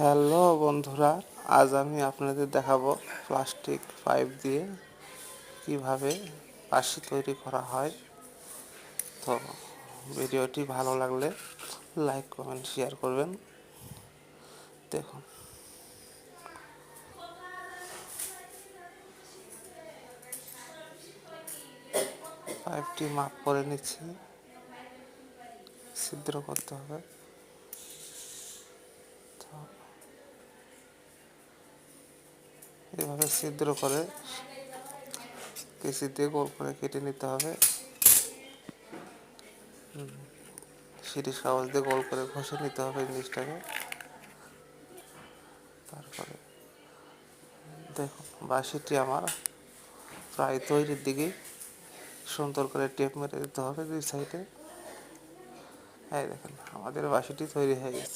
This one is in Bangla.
হ্যালো বন্ধুরা, আজ আমি আপনাদের দেখাবো প্লাস্টিক পাইপ দিয়ে কিভাবে বাঁশি তৈরি করা হয়। তো ভিডিওটি ভালো লাগলে লাইক কমেন্ট শেয়ার করবেন। দেখুন, পাইপটি মাপ করে নিচ্ছি, ছিদ্র করতে হবে। তো এভাবে ছিদ্র করে কেঁচি দিয়ে গোল করে কেটে নিতে হবে। সিরিজ কাগজ দিয়ে গোল করে ঘষে নিতে হবে জিনিসটাকে। তারপরে দেখুন, বাঁশিটি আমার প্রায় তৈরির দিকে। সুন্দর করে টেপ মেরে দিতে হবে দুই সাইডে। এই দেখেন, আমাদের বাঁশিটি তৈরি হয়ে গেছে।